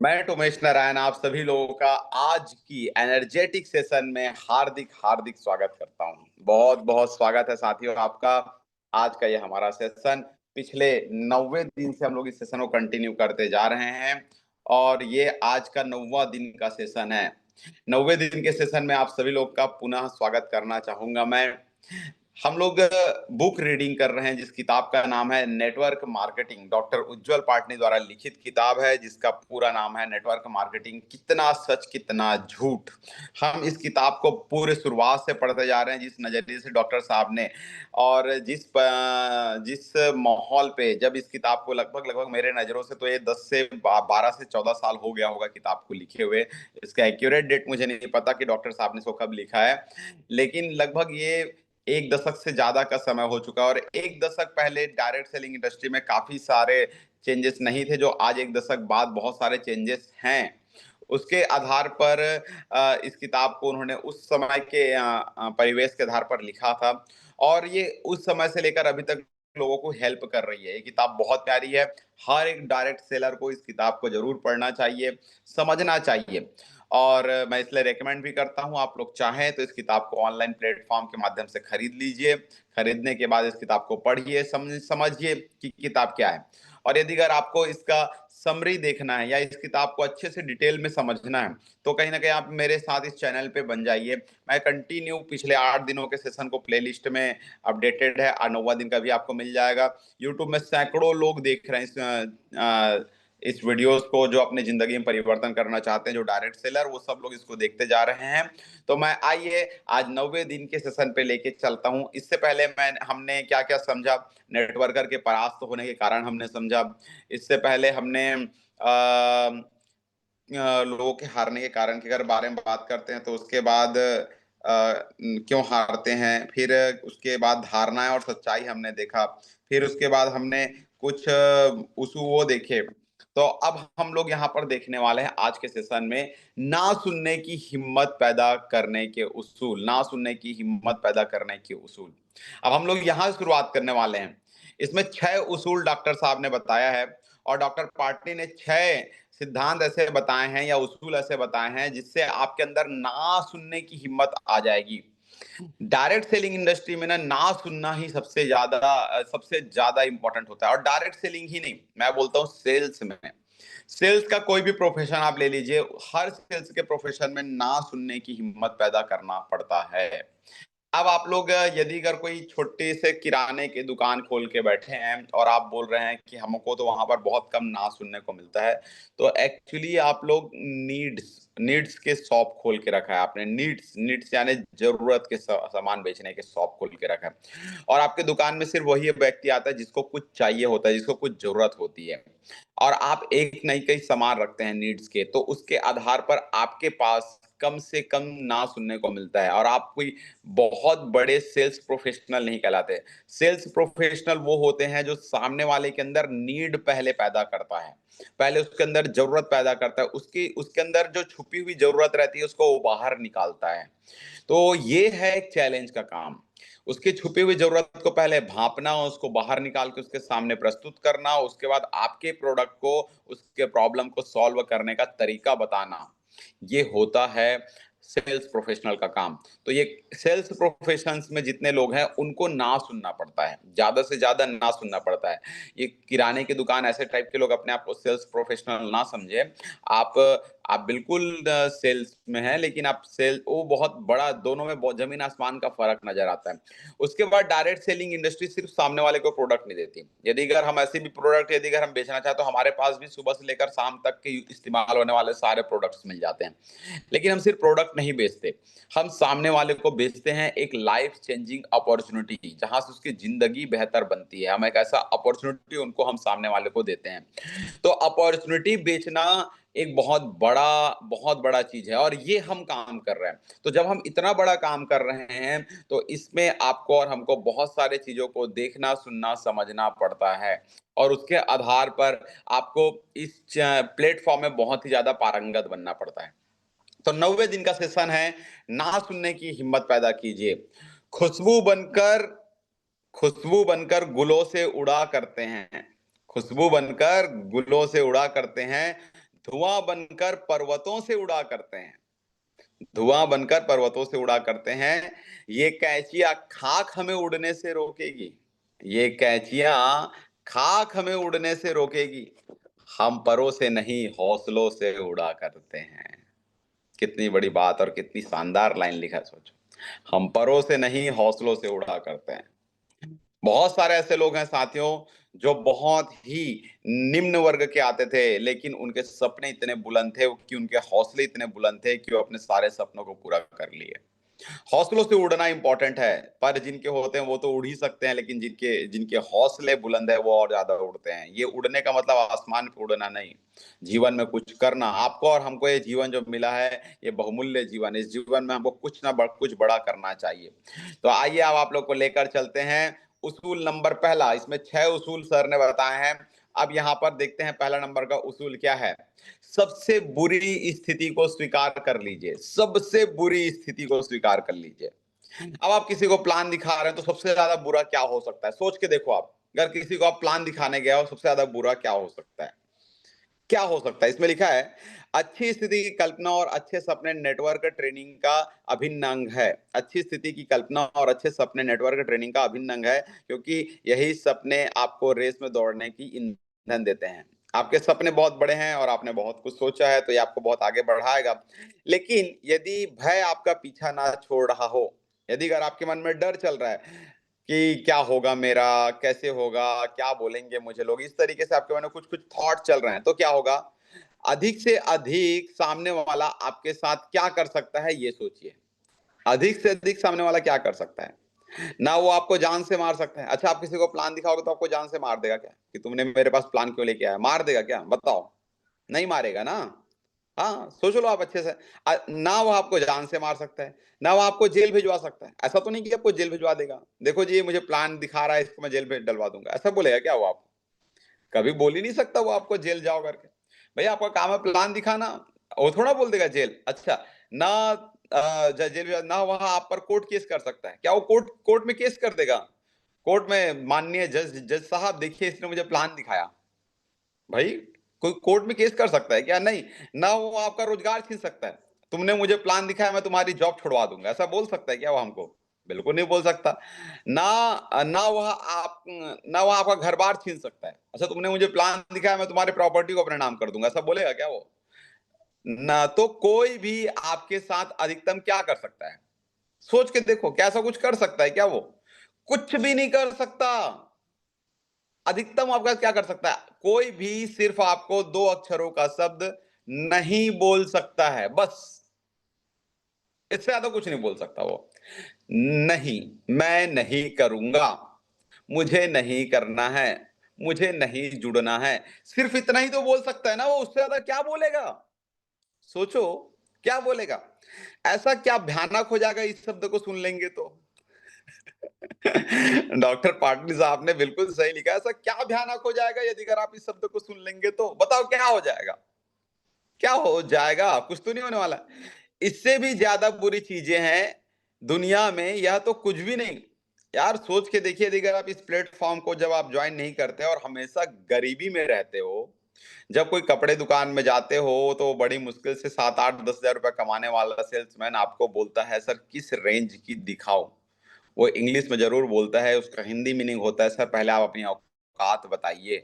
मैं उमेश नारायण आप सभी लोगों का आज की एनर्जेटिक सेशन में हार्दिक हार्दिक स्वागत करता हूं। बहुत बहुत स्वागत है साथियों आपका। आज का ये हमारा सेशन पिछले 90 दिन से हम लोग इस सेशन को कंटिन्यू करते जा रहे हैं और ये आज का 9वां दिन का सेशन है। 90 दिन के सेशन में आप सभी लोग का पुनः स्वागत करना चाहूंगा मैं। हम लोग बुक रीडिंग कर रहे हैं जिस किताब का नाम है नेटवर्क मार्केटिंग। डॉक्टर उज्जवल पाटनी द्वारा लिखित किताब है जिसका पूरा नाम है नेटवर्क मार्केटिंग, कितना सच कितना झूठ। हम इस किताब को पूरे शुरुआत से पढ़ते जा रहे हैं जिस नजरिए से डॉक्टर साहब ने और जिस माहौल पे, जब इस किताब को लगभग लगभग मेरे नजरों से तो ये 12 से 14 साल हो गया होगा किताब को लिखे हुए। इसका एक्यूरेट डेट मुझे नहीं पता कि डॉक्टर साहब ने इसको कब लिखा है, लेकिन लगभग ये एक दशक से ज्यादा का समय हो चुका है। और एक दशक पहले डायरेक्ट सेलिंग इंडस्ट्री में काफी सारे चेंजेस नहीं थे जो आज एक दशक बाद बहुत सारे चेंजेस हैं। उसके आधार पर इस किताब को उन्होंने उस समय के परिवेश के आधार पर लिखा था और ये उस समय से लेकर अभी तक लोगों को हेल्प कर रही है। ये किताब बहुत प्यारी है। हर एक डायरेक्ट सेलर को इस किताब को जरूर पढ़ना चाहिए, समझना चाहिए। और मैं इसलिए रेकमेंड भी करता हूं, आप लोग चाहें तो इस किताब को ऑनलाइन प्लेटफॉर्म के माध्यम से खरीद लीजिए। खरीदने के बाद इस किताब को पढ़िए, समझिए कि किताब क्या है। और यदि अगर आपको इसका समरी देखना है या इस किताब को अच्छे से डिटेल में समझना है तो कहीं ना कहीं आप मेरे साथ इस चैनल पे बन जाइए। मैं कंटिन्यू पिछले 8 दिनों के सेशन को प्लेलिस्ट में अपडेटेड है, 9वां दिन का भी आपको मिल जाएगा। यूट्यूब में सैकड़ों लोग देख रहे हैं इस वीडियोस को, जो अपने जिंदगी में परिवर्तन करना चाहते हैं, जो डायरेक्ट सेलर, वो सब लोग इसको देखते जा रहे हैं। तो मैं आइए आज 90वें दिन के सेशन पे लेके चलता हूं। इससे पहले हमने क्या क्या समझा, नेटवर्कर के परास्त होने के कारण हमने समझा। इससे पहले हमने लोगों के हारने के कारण के अगर बारे में बात करते हैं तो उसके बाद क्यों हारते हैं, फिर उसके बाद धारणाएं और सच्चाई हमने देखा, फिर उसके बाद हमने कुछ उसूल वो देखे। तो अब हम लोग यहाँ पर देखने वाले हैं आज के सेशन में ना सुनने की हिम्मत पैदा करने के उसूल। ना सुनने की हिम्मत पैदा करने के उसूल। अब हम लोग यहाँ शुरुआत करने वाले हैं। इसमें 6 उसूल डॉक्टर साहब ने बताया है और डॉक्टर पार्टी ने 6 सिद्धांत ऐसे बताए हैं या उसूल ऐसे बताए हैं जिससे आपके अंदर ना सुनने की हिम्मत आ जाएगी। डायरेक्ट सेलिंग इंडस्ट्री में ना सुनना ही सबसे ज्यादा इंपॉर्टेंट होता है। और डायरेक्ट सेलिंग ही नहीं, मैं बोलता हूं सेल्स में, सेल्स का कोई भी प्रोफेशन आप ले लीजिए, हर सेल्स के प्रोफेशन में ना सुनने की हिम्मत पैदा करना पड़ता है। अब आप लोग यदि अगर कोई छोटे से किराने की दुकान खोल के बैठे हैं और आप बोल रहे हैं कि हमको तो वहां पर बहुत कम ना सुनने को मिलता है, तो एक्चुअली आप लोग नीड्स नीड्स के शॉप खोल के रखा है आपने। नीड्स नीड्स यानी जरूरत के सामान बेचने के शॉप खोल के रखा है और आपके दुकान में सिर्फ वही व्यक्ति आता है जिसको कुछ चाहिए होता है, जिसको कुछ जरूरत होती है। और आप एक नहीं कई सामान रखते हैं नीड्स के, तो उसके आधार पर आपके पास कम से कम ना सुनने को मिलता है। और आप कोई बहुत बड़े सेल्स प्रोफेशनल नहीं कहलाते। सेल्स प्रोफेशनल वो होते हैं जो सामने वाले के अंदर नीड पहले पैदा करता है, पहले उसके अंदर जरूरत पैदा करता है, उसकी उसके अंदर जो छुपी हुई जरूरत रहती है उसको वो बाहर निकालता है। तो ये है एक चैलेंज का काम। उसकी छुपी हुई जरूरत को पहले भांपना, उसको बाहर निकाल के उसके सामने प्रस्तुत करना, उसके बाद आपके प्रोडक्ट को, उसके प्रॉब्लम को सॉल्व करने का तरीका बताना, ये होता है सेल्स प्रोफेशनल का काम। तो ये सेल्स प्रोफेशंस में जितने लोग हैं उनको ना सुनना पड़ता है, ज्यादा से ज्यादा ना सुनना पड़ता है। ये किराने की दुकान ऐसे टाइप के लोग अपने आप को सेल्स प्रोफेशनल ना समझे। आप आप बिल्कुल सेल्स में हैं, लेकिन आप सेल वो बहुत बड़ा, दोनों में बहुत जमीन आसमान का फर्क नजर आता है। उसके बाद डायरेक्ट सेलिंग इंडस्ट्री सिर्फ सामने वाले को प्रोडक्ट नहीं देती। यदि अगर हम ऐसे भी प्रोडक्ट यदि अगर हम बेचना चाहें तो हमारे पास भी सुबह से लेकर शाम तक के इस्तेमाल होने वाले सारे प्रोडक्ट्स मिल जाते हैं। लेकिन हम सिर्फ प्रोडक्ट नहीं बेचते, हम सामने वाले को बेचते हैं एक लाइफ चेंजिंग अपॉर्चुनिटी, जहां से उसकी जिंदगी बेहतर बनती है। हम एक ऐसा अपॉर्चुनिटी उनको हम सामने वाले को देते हैं। तो अपॉर्चुनिटी बेचना एक बहुत बड़ा चीज है और ये हम काम कर रहे हैं। तो जब हम इतना बड़ा काम कर रहे हैं तो इसमें आपको और हमको बहुत सारे चीजों को देखना, सुनना, समझना पड़ता है और उसके आधार पर आपको इस प्लेटफॉर्म में बहुत ही ज्यादा पारंगत बनना पड़ता है। तो 90वें दिन का सेशन है ना सुनने की हिम्मत पैदा कीजिए। खुशबू बनकर खुशबू बनकर गुलों से उड़ा करते हैं, खुशबू बनकर गुलों से उड़ा करते हैं, धुआं बनकर पर्वतों से उड़ा करते हैं, धुआं बनकर पर्वतों से उड़ा करते हैं। ये कैंचिया खाक हमें उड़ने से रोकेगी, ये कैंचिया खाक हमें उड़ने से रोकेगी, हम परों से नहीं हौसलों से उड़ा करते हैं। कितनी बड़ी बात और कितनी शानदार लाइन लिखा है, सोचो। हम परों से नहीं हौसलों से उड़ा करते हैं। बहुत सारे ऐसे लोग हैं साथियों, जो बहुत ही निम्न वर्ग के आते थे, लेकिन उनके सपने इतने बुलंद थे कि उनके हौसले इतने बुलंद थे कि वो अपने सारे सपनों को पूरा कर लिए। हौसलों से उड़ना इंपॉर्टेंट है, पर जिनके होते हैं वो तो उड़ ही सकते हैं, लेकिन जिनके जिनके हौसले बुलंद है वो और ज्यादा उड़ते हैं। ये उड़ने का मतलब आसमान पे उड़ना नहीं, जीवन में कुछ करना। आपको और हमको ये जीवन जो मिला है, ये बहुमूल्य जीवन, इस जीवन में हमको कुछ ना कुछ बड़ा करना चाहिए। तो आइए अब आप लोग को लेकर चलते हैं उसूल नंबर पहला। इसमें 6 उसूल सर ने बताए हैं। अब यहाँ पर देखते हैं पहला नंबर का उसूल क्या है। सबसे बुरी स्थिति को स्वीकार कर लीजिए, सबसे बुरी स्थिति को स्वीकार कर लीजिए। अब आप किसी को प्लान दिखा रहे हैं तो सबसे ज्यादा बुरा क्या हो सकता है, सोच के देखो। आप अगर किसी को आप प्लान दिखाने गए हो, सबसे ज्यादा बुरा क्या हो सकता है, क्या हो सकता है। इसमें लिखा है, अच्छी स्थिति की कल्पना और अच्छे सपने नेटवर्क ट्रेनिंग का अभिन्न अंग है। अच्छी स्थिति की कल्पना और अच्छे सपने नेटवर्क ट्रेनिंग का अभिन्न अंग है, क्योंकि यही सपने आपको रेस में दौड़ने की ईंधन देते हैं। आपके सपने बहुत बड़े हैं और आपने बहुत कुछ सोचा है, तो ये आपको बहुत आगे बढ़ाएगा। लेकिन यदि भय आपका पीछा ना छोड़ रहा हो, यदि अगर आपके मन में डर चल रहा है कि क्या होगा मेरा, कैसे होगा, क्या बोलेंगे मुझे लोग, इस तरीके से आपके मन में कुछ कुछ थॉट चल रहे हैं, तो क्या होगा। अधिक से अधिक सामने वाला आपके साथ क्या कर सकता है ये सोचिए। अधिक से अधिक सामने वाला क्या कर सकता है। ना वो आपको जान से मार सकता है। अच्छा, आप किसी को प्लान दिखाओगे तो आपको जान से मार देगा क्या, कि तुमने मेरे पास प्लान क्यों लेके आया, मार देगा क्या, बताओ। नहीं मारेगा ना। हाँ, सोच लो आप अच्छे से। ना वो आपको जान से मार सकता है, ना वो आपको जेल भिजवा सकता है। ऐसा तो नहीं कि आपको जेल भिजवा देगा, देखो जी ये मुझे प्लान दिखा रहा है, इसको मैं जेल भेज डलवा दूंगा, ऐसा बोलेगा क्या वो आपको। कभी बोल ही नहीं सकता वो आपको जेल जाओ करके। भैया आपका काम है प्लान दिखाना, वो थोड़ा बोल देगा जेल। अच्छा, ना जेल ना वहां आप पर कोर्ट केस कर सकता है क्या, वो कोर्ट कोर्ट में केस कर देगा। कोर्ट में माननीय जज जज साहब देखिए इसने मुझे प्लान दिखाया, भाई कोई कोर्ट में केस कर सकता है क्या, नहीं। ना वो आपका रोजगार छीन सकता है, तुमने मुझे प्लान दिखाया मैं तुम्हारी जॉब छुड़वा दूंगा, ऐसा बोल सकता है क्या वो हमको, बिल्कुल नहीं बोल सकता। ना ना वह आप ना वह आपका घर बार छीन सकता है, अच्छा तुमने मुझे प्लान दिखाया मैं तुम्हारी प्रॉपर्टी को अपने नाम कर दूंगा, ऐसा बोलेगा क्या वो। ना तो कोई भी आपके साथ अधिकतम क्या कर सकता है, सोच के देखो, क्या ऐसा कुछ कर सकता है क्या वो, कुछ भी नहीं कर सकता। अधिकतम आपका क्या कर सकता है, कोई भी सिर्फ आपको 2 अक्षरों का शब्द नहीं बोल सकता है, बस इससे ज्यादा कुछ नहीं बोल सकता वो। नहीं, मैं नहीं करूंगा, मुझे नहीं करना है, मुझे नहीं जुड़ना है, सिर्फ इतना ही तो बोल सकता है ना वो, उससे ज्यादा क्या बोलेगा। सोचो, क्या बोलेगा। ऐसा क्या भयानक हो जाएगा इस शब्द को सुन लेंगे तो। डॉक्टर पाटिल साहब ने बिल्कुल सही लिखा, ऐसा क्या भयानक हो जाएगा यदि अगर आप इस शब्द को सुन लेंगे तो, बताओ क्या हो जाएगा। क्या हो जाएगा, कुछ तो नहीं होने वाला। इससे भी ज्यादा बुरी चीजें हैं दुनिया में, यह तो कुछ भी नहीं। यार सोच के देखिए, अगर आप इस प्लेटफॉर्म को जब आप ज्वाइन नहीं करते और हमेशा गरीबी में रहते हो, जब कोई कपड़े दुकान में जाते हो तो बड़ी मुश्किल से 7 8 10 हजार रुपए कमाने वाला सेल्समैन आपको बोलता है सर किस रेंज की दिखाओ, वो इंग्लिश में जरूर बोलता है, उसका हिंदी मीनिंग होता है सर पहले आप अपनी औकात बताइए।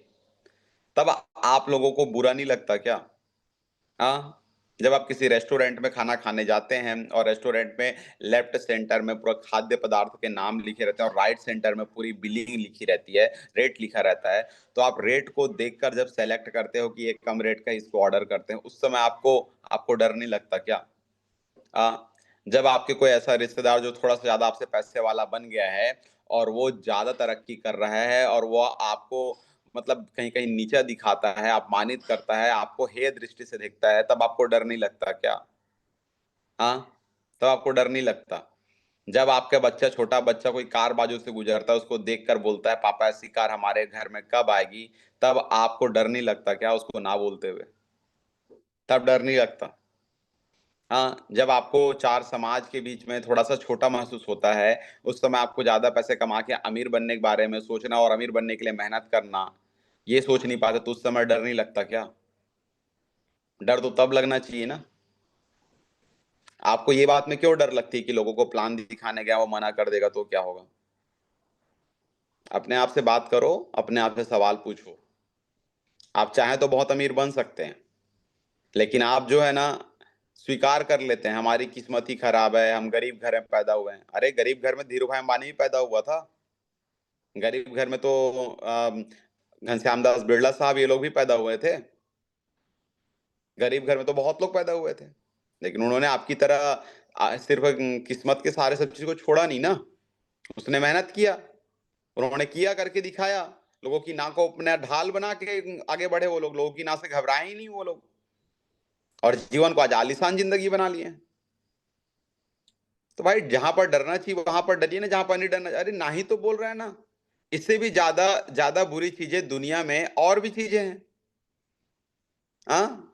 तब आप लोगों को बुरा नहीं लगता क्या। हाँ, जब आप किसी रेस्टोरेंट में खाना खाने जाते हैं और रेस्टोरेंट में लेफ्ट सेंटर में पूरा खाद्य पदार्थ के नाम लिखे रहते हैं और राइट सेंटर में पूरी बिलिंग लिखी रहती है, रेट लिखा रहता है, तो आप रेट को देखकर जब सेलेक्ट करते हो कि ये कम रेट का इसको ऑर्डर करते हैं, उस समय आपको आपको डर नहीं लगता क्या। जब आपके कोई ऐसा रिश्तेदार जो थोड़ा सा ज्यादा आपसे पैसे वाला बन गया है और वो ज्यादा तरक्की कर रहा है और वो आपको मतलब कहीं कहीं नीचा दिखाता है, अपमानित करता है, आपको हेय दृष्टि से देखता है, तब आपको डर नहीं लगता क्या। हाँ, तब आपको डर नहीं लगता। जब आपका बच्चा, छोटा बच्चा कोई कार बाजू से गुजरता है, उसको देखकर बोलता है पापा ऐसी कार हमारे घर में कब आएगी, तब आपको डर नहीं लगता क्या उसको ना बोलते हुए, तब डर नहीं लगता। हाँ, जब आपको चार समाज के बीच में थोड़ा-सा छोटा महसूस होता है, उस समय आपको ज़्यादा पैसे कमा के अमीर बनने के बारे में सोचना और अमीर बनने के लिए मेहनत करना, ये सोच नहीं पाते तो उस समय डर नहीं लगता क्या? डर तो तब लगना चाहिए ना। आपको ये बात में क्यों डर लगती है कि लोगों को प्लान दिखाने गया वो मना कर देगा तो क्या होगा? अपने आप से बात करो, अपने आप से सवाल पूछो। आप चाहें तो बहुत अमीर बन सकते हैं, लेकिन आप जो है ना, स्वीकार कर लेते हैं हमारी किस्मत ही खराब है, हम गरीब घर में पैदा हुए हैं। अरे गरीब घर में धीरू भाई अंबानी भी पैदा हुआ था। गरीब घर में तो घनश्याम दास बिरला साहब ये लोग भी पैदा हुए थे। गरीब घर में तो बहुत लोग पैदा हुए थे, लेकिन उन्होंने आपकी तरह सिर्फ किस्मत के सहारे सब चीज को छोड़ा नहीं ना। उसने मेहनत किया, उन्होंने किया करके दिखाया। लोगों की नाक को अपना ढाल बना के आगे बढ़े वो लोग, लोगों की नाक से घबराए ही नहीं वो लोग, और जीवन को आज आलीशान जिंदगी बना लिए। तो भाई जहां पर डरना चाहिए वहां पर डरिए ना, जहां पर नहीं डरना, अरे ना ही तो बोल रहे हैं ना। इससे भी ज्यादा ज्यादा बुरी चीजें दुनिया में और भी चीजें हैं। हाँ,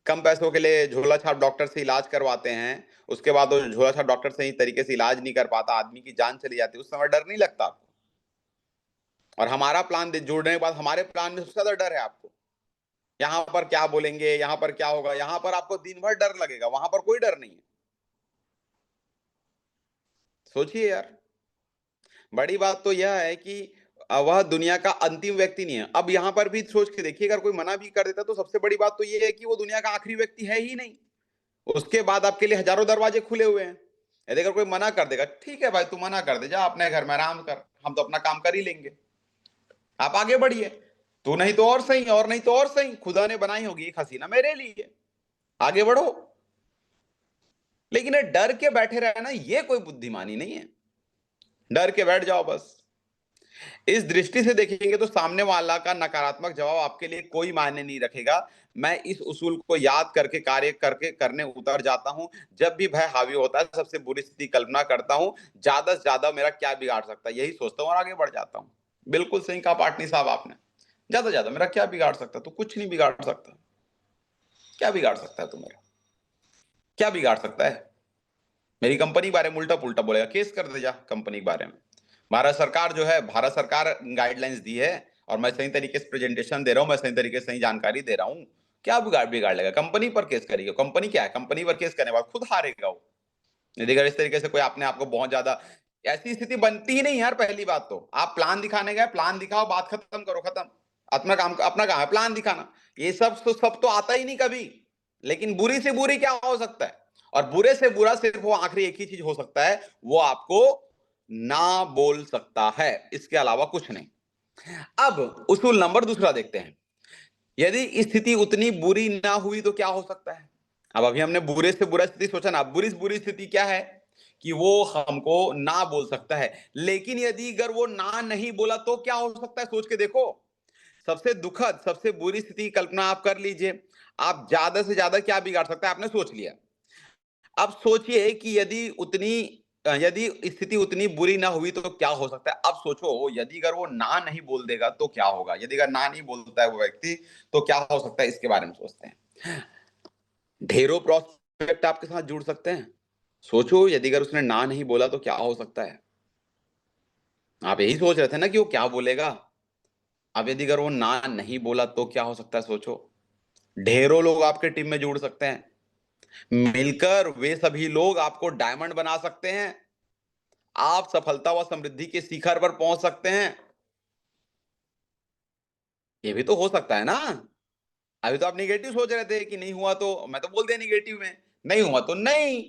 कम पैसों के लिए झोला छाप डॉक्टर से इलाज करवाते हैं, उसके बाद वो झोला छाप डॉक्टर सही तरीके से इलाज नहीं कर पाता, आदमी की जान चली जाती है, उस समय डर नहीं लगता आपको? और हमारा प्लान जुड़ने के बाद हमारे प्लान में सबसे ज्यादा डर है आपको। यहाँ पर क्या बोलेंगे, यहाँ पर क्या होगा, यहाँ पर आपको दिन भर डर लगेगा, वहां पर कोई डर नहीं है। सोचिए यार। बड़ी बात तो यह है कि वह दुनिया का अंतिम व्यक्ति नहीं है। अब यहां पर भी सोच के देखिए, अगर कोई मना भी कर देता तो सबसे बड़ी बात तो यह है कि वो दुनिया का आखिरी व्यक्ति है ही नहीं। उसके बाद आपके लिए हजारों दरवाजे खुले हुए हैं। यदि अगर कोई मना कर देगा, ठीक है भाई तू मना कर दे, जा अपने घर में आराम कर, हम तो अपना काम कर ही लेंगे, आप आगे बढ़िए। तू नहीं तो और सही, और नहीं तो और सही, खुदा ने बनाई होगी एक हसीना मेरे लिए, आगे बढ़ो। लेकिन ये डर के बैठे रहना ये कोई बुद्धिमानी नहीं है। डर के बैठ जाओ बस। इस दृष्टि से देखेंगे तो सामने वाला का नकारात्मक जवाब आपके लिए कोई मायने नहीं रखेगा। मैं इस उसूल को याद करके कार्य करके करने उतर जाता हूं। जब भी भय हावी होता है, सबसे बुरी स्थिति कल्पना करता हूं, ज्यादा से ज्यादा मेरा क्या बिगाड़ सकता है, यही सोचता हूं और आगे बढ़ जाता हूं। बिल्कुल सही कहा पाटनी साहब आपने। ज्यादा से ज्यादा मेरा क्या बिगाड़ सकता, तो कुछ नहीं बिगाड़ सकता। क्या बिगाड़ सकता है तू मेरा? क्या बिगाड़ सकता है? मेरी कंपनी के बारे में उल्टा पुल्टा बोलेगा, केस कर दे जा कंपनी के बारे में। भारत सरकार जो है, भारत सरकार गाइडलाइंस दी है, और मैं सही तरीके से प्रेजेंटेशन दे रहा हूं, मैं सही तरीके से सही जानकारी दे रहा हूं। क्या बिगाड़ बिगाड़ लेगा? कंपनी पर केस करेगा। कंपनी क्या है? कंपनी पर केस करने के बाद खुद हारेगा वो। यदि अगर इस तरीके से कोई आपने आपको बहुत ज्यादा, ऐसी स्थिति बनती ही नहीं यार। पहली बात तो आप प्लान दिखाने गए, प्लान दिखाओ, बात खत्म करो, खत्म। अपना काम है प्लान दिखाना। ये सब तो आता ही नहीं कभी। लेकिन बुरी से बुरी क्या हो सकता है? और बुरे से बुरा सिर्फ वो आखिरी एक ही चीज हो सकता है, वो आपको ना बोल सकता है, इसके अलावा कुछ नहीं। अब उसूल नंबर दूसरा देखते हैं। यदि स्थिति उतनी बुरी ना हुई तो क्या हो सकता है? अब अभी हमने बुरे से बुरा स्थिति सोचा ना, बुरी से बुरी स्थिति क्या है? कि वो हमको ना बोल सकता है। लेकिन यदि अगर वो ना नहीं बोला तो क्या हो सकता है? सोच के देखो। सबसे दुखद, सबसे बुरी स्थिति की कल्पना आप कर लीजिए। आप ज्यादा से ज्यादा क्या बिगाड़ सकता है, आपने सोच लिया। अब सोचिए कि यदि स्थिति उतनी बुरी ना हुई तो क्या हो सकता है? अब सोचो, यदि अगर वो ना नहीं बोल देगा तो क्या होगा? यदि अगर ना नहीं बोलता है वो व्यक्ति, तो क्या हो सकता है? इसके बारे में सोचते हैं। ढेरों प्रोस्पेक्ट आपके साथ जुड़ सकते हैं। सोचो, यदि अगर उसने ना नहीं बोला तो क्या हो सकता है? आप यही सोच रहे थे ना कि वो क्या बोलेगा। अब यदि अगर वो ना नहीं बोला तो क्या हो सकता है? सोचो। ढेरों लोग आपके टीम में जुड़ सकते हैं। मिलकर वे सभी लोग आपको डायमंड बना सकते हैं। आप सफलता व समृद्धि के शिखर पर पहुंच सकते हैं। ये भी तो हो सकता है ना। अभी तो आप निगेटिव सोच रहे थे कि नहीं हुआ तो, मैं तो बोल दिया निगेटिव में, नहीं हुआ तो नहीं,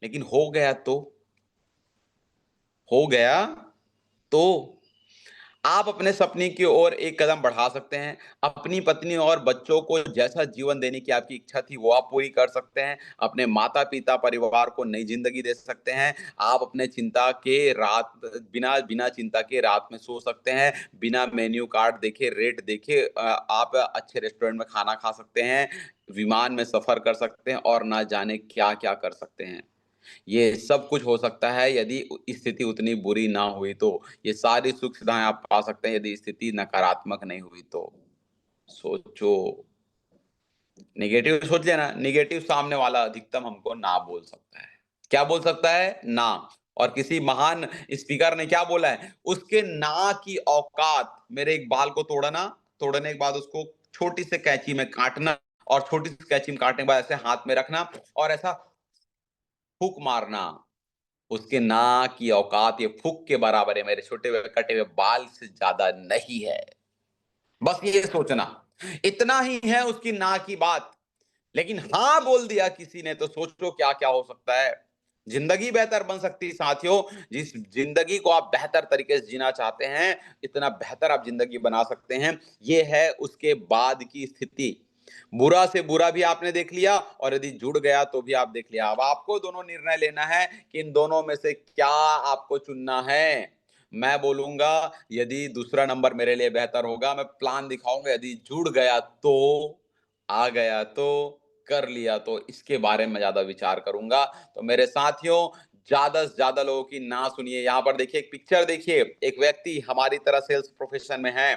लेकिन हो गया तो आप अपने सपने की ओर एक कदम बढ़ा सकते हैं। अपनी पत्नी और बच्चों को जैसा जीवन देने की आपकी इच्छा थी वो आप पूरी कर सकते हैं। अपने माता पिता परिवार को नई जिंदगी दे सकते हैं। आप अपने चिंता के रात बिना बिना चिंता के रात में सो सकते हैं। बिना मेन्यू कार्ड देखे, रेट देखे, आप अच्छे रेस्टोरेंट में खाना खा सकते हैं। विमान में सफर कर सकते हैं और ना जाने क्या क्या कर सकते हैं। ये सब कुछ हो सकता है यदि स्थिति उतनी बुरी ना हुई तो। ये सारी सुख सुविधाएं आप पा सकते हैं यदि स्थिति नकारात्मक नहीं हुई तो। सोचो। निगेटिव सोच लेना, निगेटिव सामने वाला अधिकतम हमको ना बोल सकता है। क्या बोल सकता है? ना। और किसी महान स्पीकर ने क्या बोला है? उसके ना की औकात मेरे एक बाल को तोड़ा ना, तोड़ने के बाद उसको छोटी से कैंची में काटना, और छोटी सी कैंची में काटने के बाद ऐसे हाथ में रखना और ऐसा फूक मारना। उसके नाक की औकात ये फूक के बराबर है, मेरे छोटे हुए कटे हुए बाल से ज्यादा नहीं है। बस ये सोचना, इतना ही है उसकी ना की बात। लेकिन हाँ बोल दिया किसी ने तो सोचो क्या क्या हो सकता है। जिंदगी बेहतर बन सकती है साथियों। जिस जिंदगी को आप बेहतर तरीके से जीना चाहते हैं, इतना बेहतर आप जिंदगी बना सकते हैं। ये है उसके बाद की स्थिति। बुरा से बुरा भी आपने देख लिया, और यदि जुड़ गया तो भी आप देख लिया। अब आपको दोनों निर्णय लेना है कि इन दोनों में से क्या आपको चुनना है। मैं बोलूंगा यदि दूसरा नंबर मेरे लिए बेहतर होगा, मैं प्लान दिखाऊंगा। यदि जुड़ गया तो, आ गया तो, कर लिया तो, इसके बारे में ज्यादा विचार करूंगा। तो मेरे साथियों, ज्यादा से ज्यादा लोगों की ना सुनिए। यहां पर देखिए, एक पिक्चर देखिए, एक व्यक्ति हमारी तरह सेल्स प्रोफेशन में है,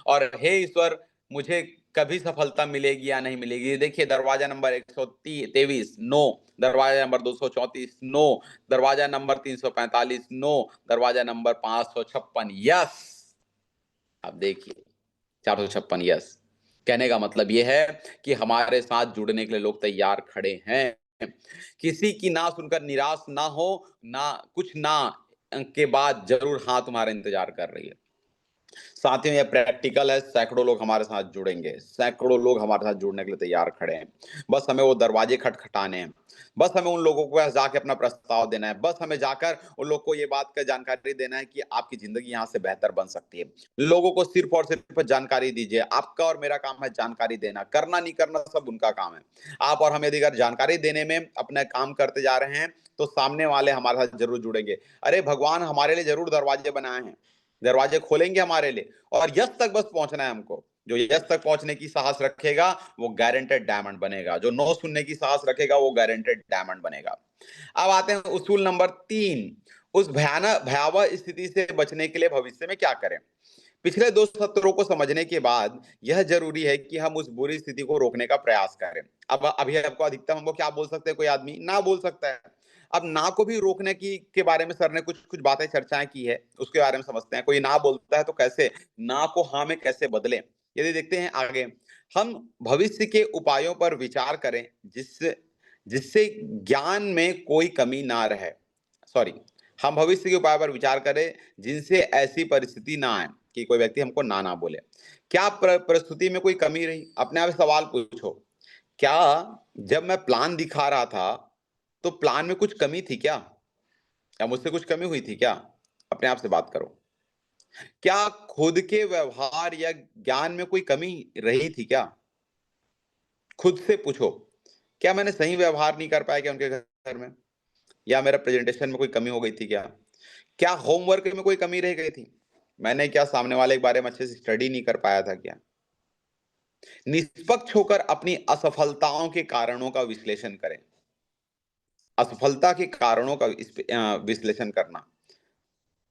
और हे ईश्वर, मुझे कभी सफलता मिलेगी या नहीं मिलेगी। देखिए, दरवाजा नंबर 123 नो, दरवाजा नंबर 234 नो, दरवाजा नंबर 345 नो, दरवाजा नंबर 556 यस। अब देखिए, 456 यस। कहने का मतलब यह है कि हमारे साथ जुड़ने के लिए लोग तैयार खड़े हैं। किसी की ना सुनकर निराश ना हो, ना कुछ ना के बाद जरूर हाँ तुम्हारा इंतजार कर रही है। साथियों, ये प्रैक्टिकल है। सैकड़ों लोग हमारे साथ जुड़ेंगे, सैकड़ों लोग हमारे साथ जुड़ने के लिए तैयार खड़े हैं। बस हमें वो दरवाजे खटखटाने हैं। बस हमें उन लोगों को जाके अपना प्रस्ताव देना है। बस हमें जाकर उन लोगों को ये बात का जानकारी देना है कि आपकी जिंदगी यहाँ से बेहतर बन सकती है। लोगों को सिर्फ और सिर्फ जानकारी दीजिए। आपका और मेरा काम है जानकारी देना, करना नहीं करना सब उनका काम है। आप और हम यदि अगर जानकारी देने में अपना काम करते जा रहे हैं, तो सामने वाले हमारे साथ जरूर जुड़ेंगे। अरे भगवान हमारे लिए जरूर दरवाजे बनाए हैं, दरवाजे खोलेंगे हमारे लिए। और यस तक बस पहुंचना है हमको। जो यस तक पहुंचने की साहस रखेगा वो गारंटेड डायमंड बनेगा। जो नो सुनने की साहस रखेगा वो गारंटेड डायमंड बनेगा। अब आते हैं उसूल नंबर 3। उस भयानक भयावह स्थिति से बचने के लिए भविष्य में क्या करें। पिछले 2 सत्रों को समझने के बाद यह जरूरी है कि हम उस बुरी स्थिति को रोकने का प्रयास करें। अब अभी आपको अधिकतम हमको क्या बोल सकते हैं, कोई आदमी ना बोल सकता है। अब ना को भी रोकने की के बारे में सर ने कुछ कुछ बातें चर्चाएं की है, उसके बारे में समझते हैं। कोई ना बोलता है तो कैसे ना को हाँ में कैसे बदलें, यदि देखते हैं आगे। हम भविष्य के उपायों पर विचार करें जिससे जिससे ज्ञान में कोई कमी ना रहे। सॉरी, हम भविष्य के उपाय पर विचार करें जिनसे ऐसी परिस्थिति ना आए कि कोई व्यक्ति हमको ना ना बोले। क्या परिस्थिति में कोई कमी रही, अपने आप से सवाल पूछो। क्या जब मैं प्लान दिखा रहा था तो प्लान में कुछ कमी थी क्या? या मुझसे कुछ कमी हुई थी क्या? अपने आप से बात करो। क्या खुद के व्यवहार या ज्ञान में कोई कमी रही थी क्या? खुद से पूछो। क्या मैंने सही व्यवहार नहीं कर पाया क्या उनके घर में? या मेरा प्रेजेंटेशन में कोई कमी हो गई थी क्या? क्या होमवर्क में कोई कमी रह गई थी? मैंने क्या सामने वाले के बारे में अच्छे से स्टडी नहीं कर पाया था क्या? निष्पक्ष होकर अपनी असफलताओं के कारणों का विश्लेषण करें। असफलता के कारणों का विश्लेषण करना।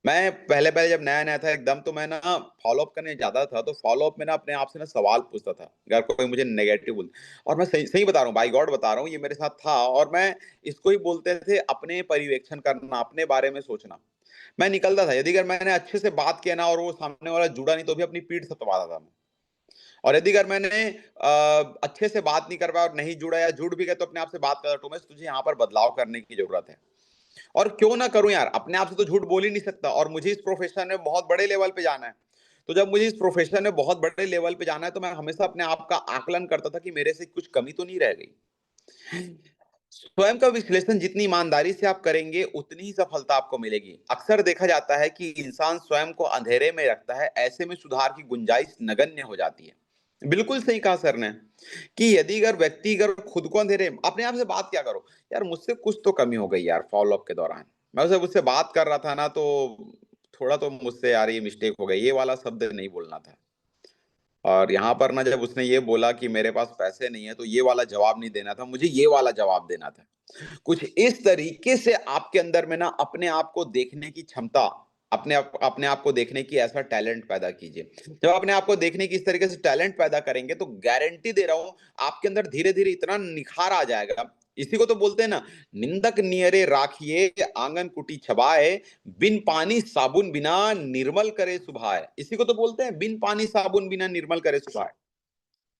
मैं पहले पहले जब नया नया था एकदम, तो मैं ना फॉलो अप करने जाता था, तो फॉलो अप में ना अपने आप से ना सवाल पूछता था अगर कोई मुझे नेगेटिव बोल। और मैं सही सही बता रहा हूँ, बाई गॉड बता रहा हूँ, ये मेरे साथ था। और मैं इसको ही बोलते थे अपने पर्यवेक्षण करना, अपने बारे में सोचना। मैं निकलता था, यदि अगर मैंने अच्छे से बात किया ना और वो सामने वाला जुड़ा नहीं, तो भी अपनी पीठ थपथपाता था मैं। और यदि अगर मैंने अच्छे से बात नहीं कर पाया और नहीं जुड़ा, या जुड़ भी गया, तो अपने आप से बात करता, टोमेस तुझे यहाँ पर बदलाव करने की जरूरत है। और क्यों ना करूं यार, अपने आप से तो झूठ बोल ही नहीं सकता, और मुझे इस प्रोफेशन में बहुत बड़े लेवल पे जाना है। तो जब मुझे इस प्रोफेशन में बहुत बड़े लेवल पे जाना है, तो मैं हमेशा अपने आप का आकलन करता था कि मेरे से कुछ कमी तो नहीं रह गई। स्वयं का विश्लेषण जितनी ईमानदारी से आप करेंगे, उतनी ही सफलता आपको मिलेगी। अक्सर देखा जाता है कि इंसान स्वयं को अंधेरे में रखता है, ऐसे में सुधार की गुंजाइश नगण्य हो जाती है। बिल्कुल सही कहा सर ने कि यदि अगर व्यक्ति अगर खुद को अंधेरे, अपने आप से बात क्या करो, यार मुझसे कुछ तो कमी हो गई यार फॉलो अप के दौरान। मैं उसे मुझसे बात कर रहा था ना, तो थोड़ा तो मुझसे यार ये मिस्टेक हो गई, ये वाला शब्द नहीं बोलना था। और यहाँ पर ना जब उसने ये बोला कि मेरे पास पैसे नहीं है, तो ये वाला जवाब नहीं देना था, मुझे ये वाला जवाब देना था। कुछ इस तरीके से आपके अंदर में ना अपने आप को देखने की क्षमता, अपने आप को देखने की ऐसा टैलेंट पैदा कीजिए। जब अपने आप को देखने की इस तरीके से टैलेंट पैदा करेंगे, तो गारंटी दे रहा हूं आपके अंदर धीरे धीरे इतना निखार आ जाएगा इसी को तो बोलते हैं ना, निंदक नियरे राखिए आंगन कुटी छबाए, बिन पानी साबुन बिना निर्मल करे सुभाए। इसी को तो बोलते हैं बिन पानी साबुन बिना निर्मल करे सुभाए।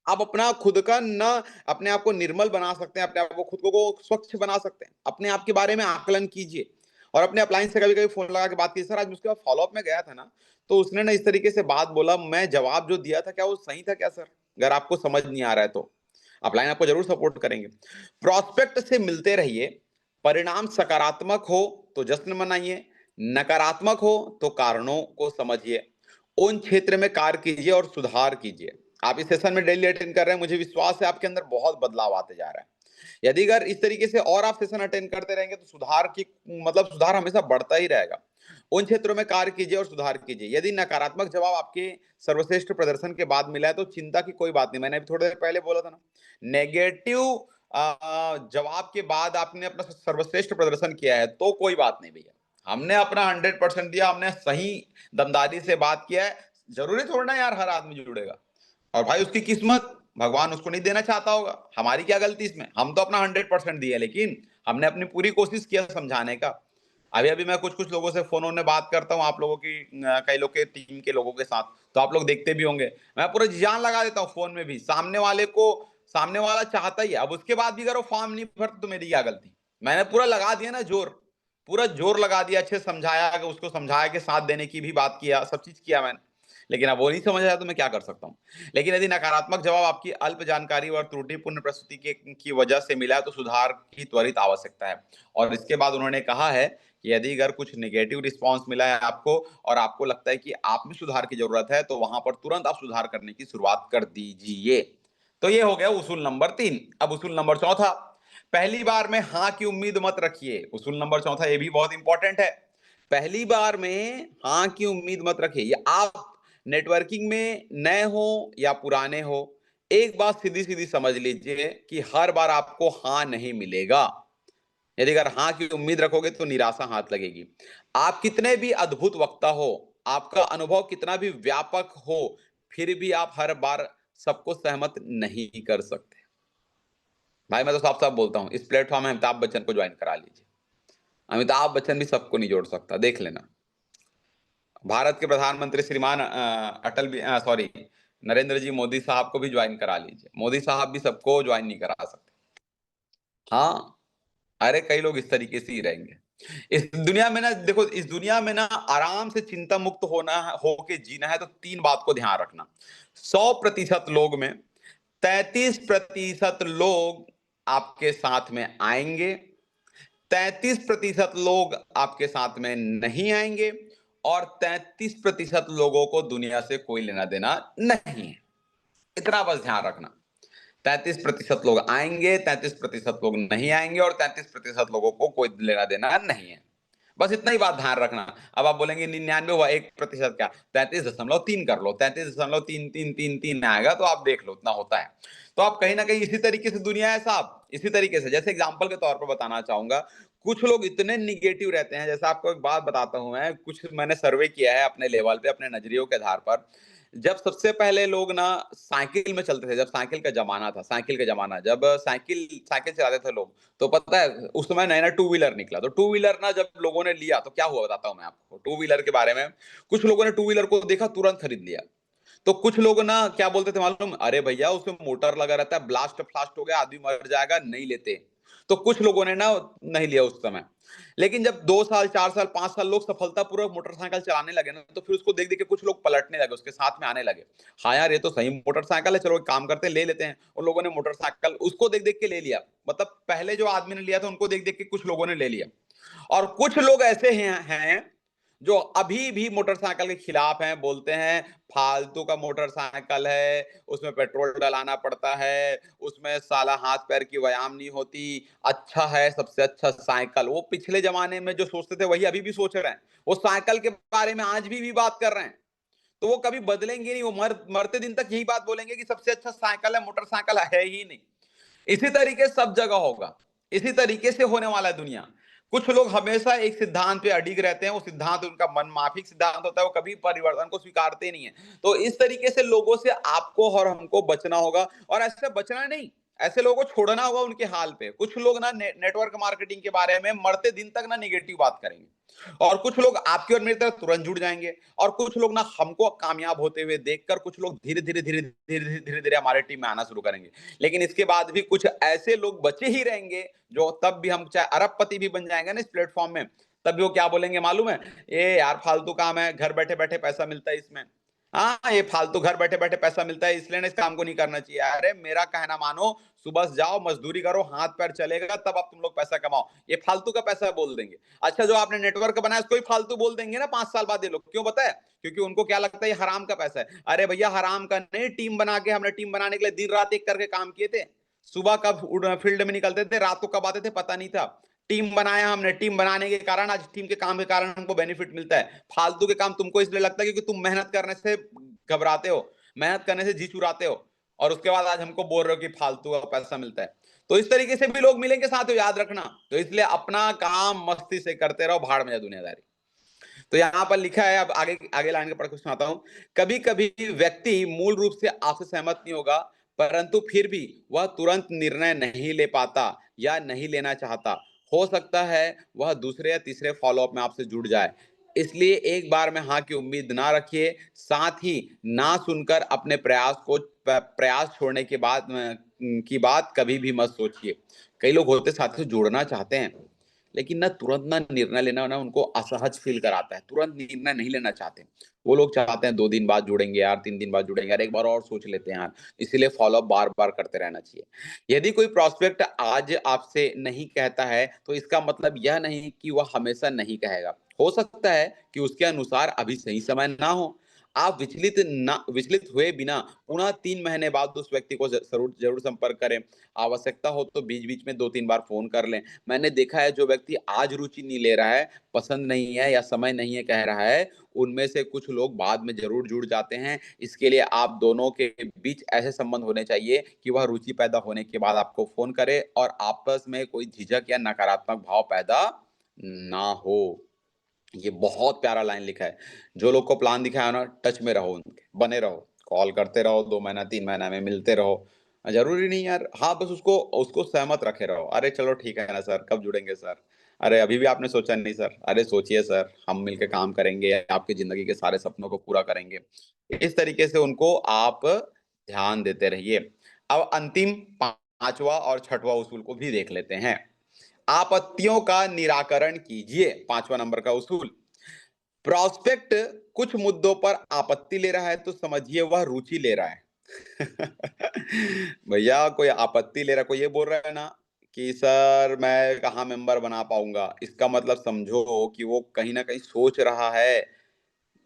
आप अपना खुद का ना अपने आप को निर्मल बना सकते हैं, अपने आप को खुद को स्वच्छ बना सकते हैं। अपने आप के बारे में आकलन कीजिए और अपने अप्लायंस से कभी-कभी फ़ोन लगा के बात कीजिए। सर आज उसके बाद फ़ॉलो-अप में गया था ना, तो उसने ना इस तरीके से बात बोला, मैं जवाब जो दिया था क्या वो सही था क्या सर? अगर आपको समझ नहीं आ रहा है तो। अपलाइन आपको ज़रूर सपोर्ट करेंगे। प्रॉस्पेक्ट से मिलते रहिए, परिणाम सकारात्मक हो तो जश्न मनाइए, नकारात्मक हो तो कारणों को समझिए। उन क्षेत्र में कार्य कीजिए और सुधार कीजिए। आप इस सेशन में डेली अटेंड कर रहे हैं, मुझे विश्वास है आपके अंदर बहुत बदलाव आते जा रहा है। यदि अगर इस तरीके से और आप सेशन अटेंड करते रहेंगे तो सुधार की मतलब सुधार हमेशा बढ़ता ही रहेगा। उन क्षेत्रों में कार्य कीजिए और सुधार कीजिए। यदि नकारात्मक जवाब आपके सर्वश्रेष्ठ प्रदर्शन के बाद मिला है तो चिंता की कोई बात नहीं। मैंने अभी थोड़ी देर पहले बोला था ना, नेगेटिव जवाब के बाद आपने अपना सर्वश्रेष्ठ प्रदर्शन किया है तो कोई बात नहीं भैया। हमने अपना 100% दिया, हमने सही दमदारी से बात किया है। जरूरी थोड़ा ना यार हर आदमी जुड़ेगा, और भाई उसकी किस्मत भगवान उसको नहीं देना चाहता होगा, हमारी क्या गलती इसमें। हम तो अपना 100% दिए, लेकिन हमने अपनी पूरी कोशिश किया समझाने का। अभी अभी मैं कुछ कुछ लोगों से फोनों में बात करता हूँ, आप लोगों की कई लोग के टीम के लोगों के साथ, तो आप लोग देखते भी होंगे, मैं पूरा जान लगा देता हूँ फोन में भी। सामने वाले को सामने वाला चाहता ही है, अब उसके बाद भी अगर वो फॉर्म नहीं भरता तो मेरी क्या गलती। मैंने पूरा लगा दिया ना जोर, पूरा जोर लगा दिया, अच्छे समझाया, उसको समझाया कि साथ देने की भी बात किया, सब चीज किया मैंने। लेकिन अब वो नहीं समझ आया तो मैं क्या कर सकता हूँ। लेकिन यदि नकारात्मक जवाब आपकी अल्प जानकारी और त्रुटिपूर्ण प्रस्तुति की वजह से मिला है तो सुधार की त्वरित आवश्यकता है। और इसके बाद उन्होंने कहा है कि यदि अगर कुछ नेगेटिव रिस्पांस मिला है आपको और आपको लगता है कि आप में सुधार की जरूरत है तो वहां पर तुरंत आप सुधार करने की शुरुआत कर दीजिए। तो ये हो गया उसूल नंबर 3। अब उसूल नंबर चौथा, पहली बार में हाँ की उम्मीद मत रखिए। उसूल नंबर चौथा ये भी बहुत इंपॉर्टेंट है। पहली बार में हाँ की उम्मीद मत रखिए। ये आप नेटवर्किंग में नए हो या पुराने हो, एक बात सीधी सीधी समझ लीजिए कि हर बार आपको हाँ नहीं मिलेगा। यदि अगर हाँ की उम्मीद रखोगे तो निराशा हाथ लगेगी। आप कितने भी अद्भुत वक्ता हो, आपका अनुभव कितना भी व्यापक हो, फिर भी आप हर बार सबको सहमत नहीं कर सकते। भाई मैं तो साफ साफ बोलता हूं, इस प्लेटफॉर्म में अमिताभ बच्चन को ज्वाइन करा लीजिए। अमिताभ बच्चन भी सबको नहीं जोड़ सकता, देख लेना। भारत के प्रधानमंत्री श्रीमान सॉरी नरेंद्र जी मोदी साहब को भी ज्वाइन करा लीजिए, मोदी साहब भी सबको ज्वाइन नहीं करा सकते। हाँ, अरे कई लोग इस तरीके से ही रहेंगे। इस दुनिया में ना देखो, इस दुनिया में ना आराम से चिंता मुक्त होना होके जीना है तो 3 बात को ध्यान रखना। 100% लोग में 33% लोग आपके साथ में आएंगे, 33% लोग आपके साथ में नहीं आएंगे, और 33% लोगों को दुनिया से कोई लेना देना नहीं है। इतना बस ध्यान रखना। 33% लोग आएंगे, 33% लोग नहीं आएंगे, और 33% लोगों को कोई लेना देना नहीं है। बस इतना ही बात ध्यान रखना। अब आप बोलेंगे 99 हुआ, 1% क्या, 33.3 कर लो, 33.333 आएगा तो आप देख लो इतना होता है। तो आप कहीं ना कहीं इसी तरीके से दुनिया है साहब, इसी तरीके से। जैसे एग्जांपल के तौर पर बताना चाहूंगा, कुछ लोग इतने निगेटिव रहते हैं। जैसे आपको एक बात बताता हूं, मैं कुछ मैंने सर्वे किया है अपने लेवल पे, अपने नजरियों के आधार पर। जब सबसे पहले लोग ना साइकिल में चलते थे, जब साइकिल का जमाना था, साइकिल का जमाना, जब साइकिल साइकिल चलाते थे लोग, तो पता है उस समय नया नया टू व्हीलर निकला। तो टू व्हीलर ना जब लोगों ने लिया तो क्या हुआ बताता हूं मैं आपको टू व्हीलर के बारे में। कुछ लोगों ने टू व्हीलर को देखा, तुरंत खरीद लिया। तो कुछ लोग ना क्या बोलते थे मालूम, अरे भैया उसमें मोटर लगा रहता है, ब्लास्ट फ्लास्ट हो गया आदमी मर जाएगा, नहीं लेते। तो कुछ लोगों ने ना नहीं लिया उस समय। लेकिन जब 2 साल 4 साल 5 साल लोग सफलतापूर्वक मोटरसाइकिल चलाने लगे ना, तो फिर उसको देख देख के कुछ लोग पलटने लगे, उसके साथ में आने लगे। हाँ यार ये तो सही मोटरसाइकिल है, चलो एक काम करते हैं ले लेते हैं। उन लोगों ने मोटरसाइकिल उसको देख देख के ले लिया। मतलब पहले जो आदमी ने लिया था उनको देख देख के कुछ लोगों ने ले लिया। और कुछ लोग ऐसे हैं जो अभी भी मोटरसाइकिल के खिलाफ हैं, बोलते हैं फालतू का मोटरसाइकिल है, उसमें पेट्रोल डलाना पड़ता है, उसमें साला हाथ पैर की व्यायाम नहीं होती, अच्छा है सबसे अच्छा साइकिल। वो पिछले जमाने में जो सोचते थे वही अभी भी सोच रहे हैं, वो साइकिल के बारे में आज भी बात कर रहे हैं। तो वो कभी बदलेंगे नहीं, वो मरते दिन तक यही बात बोलेंगे कि सबसे अच्छा साइकिल है, मोटरसाइकिल है ही नहीं। इसी तरीके सब जगह होगा, इसी तरीके से होने वाला है दुनिया। कुछ लोग हमेशा एक सिद्धांत पे अडिग रहते हैं, वो सिद्धांत उनका मन माफिक सिद्धांत होता है, वो कभी परिवर्तन को स्वीकारते नहीं है। तो इस तरीके से लोगों से आपको और हमको बचना होगा, और ऐसे बचना नहीं, ऐसे लोगों को छोड़ना होगा उनके हाल पे। कुछ लोग ना नेटवर्क मार्केटिंग के बारे में मरते दिन तक ना नेगेटिव बात करेंगे, और कुछ लोग आपकी और मेरी तरह तुरंत जुड़ जाएंगे, और कुछ लोग ना हमको कामयाब होते हुए देखकर कुछ लोग धीरे धीरे धीरे धीरे धीरे धीरे हमारे टीम में आना शुरू करेंगे। लेकिन इसके बाद भी कुछ ऐसे लोग बचे ही रहेंगे जो तब भी, हम चाहे अरबपति भी बन जाएंगे ना इस प्लेटफॉर्म में, तब भी वो क्या बोलेंगे मालूम है? ये यार फालतू काम है, घर बैठे बैठे पैसा मिलता है इसमें। हाँ, ये फालतू घर बैठे बैठे पैसा मिलता है इसलिए ना इस काम को नहीं करना चाहिए। अरे मेरा कहना मानो, सुबह से जाओ मजदूरी करो, हाथ पैर चलेगा तब आप तुम लोग पैसा कमाओ। ये फालतू का पैसा बोल देंगे। अच्छा, जो आपने नेटवर्क बनाया उसको ही फालतू बोल देंगे ना 5 साल बाद ये लोग। क्यों पता है? क्योंकि उनको क्या लगता है ये हराम का पैसा है। अरे भैया हराम का नहीं, टीम बना के हमने टीम बनाने के लिए दिन रात एक करके काम किए थे। सुबह कब फील्ड में निकलते थे, रात को कब आते थे पता नहीं था। टीम बनाया हमने, टीम बनाने के कारण आज टीम के काम के कारण हमको बेनिफिट मिलता है। फालतू के काम तुमको इसलिए लगता है क्योंकि तुम मेहनत करने से घबराते हो, मेहनत करने से जी चुराते हो, और उसके बाद आज हमको बोल रहे हो कि फालतू का पैसा मिलता है। तो इस तरीके से भी लोग मिलेंगे साथ में, याद रखना। तो इसलिए अपना काम मस्ती से करते रहो, भाड़ में जाए दुनियादारी। तो यहां पर लिखा है, अब आगे आगे लाइन के पढ़ के सुनाता हूं। कभी कभी व्यक्ति मूल रूप से आपसे सहमत नहीं होगा, परंतु फिर भी वह तुरंत निर्णय नहीं ले पाता या नहीं लेना चाहता। हो सकता है वह दूसरे या तीसरे फॉलोअप में आपसे जुड़ जाए। इसलिए एक बार में हाँ की उम्मीद ना रखिए। साथ ही ना सुनकर अपने प्रयास छोड़ने के बाद की बात कभी भी मत सोचिए। कई लोग होते साथ से जुड़ना चाहते हैं, लेकिन ना तुरंत ना निर्णय लेना ना उनको असहज फील कराता है, तुरंत निर्णय नहीं लेना चाहते। वो लोग चाहते हैं 2 दिन बाद जुड़ेंगे यार, 3 दिन बाद जुड़ेंगे यार, एक बार और सोच लेते हैं यार। इसीलिए फॉलोअप बार बार करते रहना चाहिए। यदि कोई प्रोस्पेक्ट आज आपसे नहीं कहता है तो इसका मतलब यह नहीं कि वह हमेशा नहीं कहेगा। हो सकता है कि उसके अनुसार अभी सही समय ना हो। आप विचलित हुए बिना पुनः 3 महीने बाद उस व्यक्ति को जरूर जरूर संपर्क करें। आवश्यकता हो तो बीच बीच में 2-3 बार फोन कर लें। मैंने देखा है जो व्यक्ति आज रुचि नहीं ले रहा है, पसंद नहीं है या समय नहीं है कह रहा है, उनमें से कुछ लोग बाद में ज़रूर जुड़ जाते हैं। इसके लिए आप दोनों के बीच ऐसे संबंध होने चाहिए कि वह रुचि पैदा होने के बाद आपको फ़ोन करे और आपस में कोई झिझक या नकारात्मक भाव पैदा ना हो। ये बहुत प्यारा लाइन लिखा है। जो लोग को प्लान दिखाया ना, टच में रहो उनके, बने रहो, कॉल करते रहो, 2 महीना 3 महीना में मिलते रहो। ज़रूरी नहीं यार, हाँ, बस उसको उसको सहमत रखे रहो। अरे चलो ठीक है ना सर, कब जुड़ेंगे सर? अरे अभी भी आपने सोचा नहीं सर? अरे सोचिए सर, हम मिलके काम करेंगे, आपकी ज़िंदगी के सारे सपनों को पूरा करेंगे। इस तरीके से उनको आप ध्यान देते रहिए। अब अंतिम 5वां और 6वां उसूल को भी देख लेते हैं। आपत्तियों का निराकरण कीजिए। 5वां नंबर का उसूल। प्रोस्पेक्ट कुछ मुद्दों पर आपत्ति ले रहा है तो समझिए वह रुचि ले रहा है। भैया कोई आपत्ति ले रहा है, कोई ये बोल रहा है ना कि सर मैं कहाँ मेंबर बना पाऊंगा, इसका मतलब समझो कि वो कहीं ना कहीं सोच रहा है।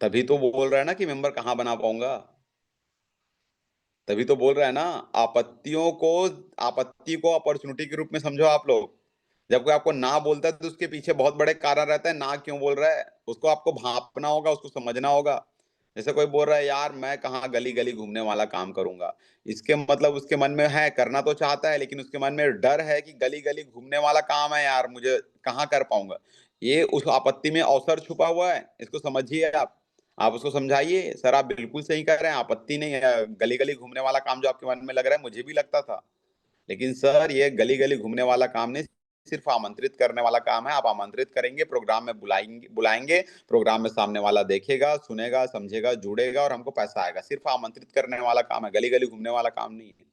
तभी तो वो बोल रहा है ना कि मेंबर कहाँ बना पाऊंगा। तभी तो बोल रहा है ना। आपत्तियों को आपत्ति को अपॉर्चुनिटी के रूप में समझो आप लोग। जब कोई आपको ना बोलता है तो उसके पीछे बहुत बड़े कारण रहते हैं, ना क्यों बोल रहा है उसको आपको भांपना होगा, उसको समझना होगा। जैसे कोई बोल रहा है यार मैं कहाँ गली गली घूमने वाला काम करूंगा, इसके मतलब उसके मन में है, करना तो चाहता है लेकिन उसके मन में डर है कि गली गली घूमने वाला काम है यार, मुझे कहाँ कर पाऊंगा। ये उस आपत्ति में अवसर छुपा हुआ है, इसको समझिए आप उसको समझाइए, सर आप बिल्कुल सही कह रहे हैं, आपत्ति नहीं है, गली-गली घूमने वाला काम जो आपके मन में लग रहा है मुझे भी लगता था। लेकिन सर ये गली-गली घूमने वाला काम नहीं, सिर्फ आमंत्रित करने वाला काम है। आप आमंत्रित करेंगे, प्रोग्राम में बुलाएंगे बुलाएंगे, प्रोग्राम में सामने वाला देखेगा, सुनेगा, समझेगा, जुड़ेगा और हमको पैसा आएगा। सिर्फ आमंत्रित करने वाला काम है, गली-गली घूमने वाला काम नहीं है।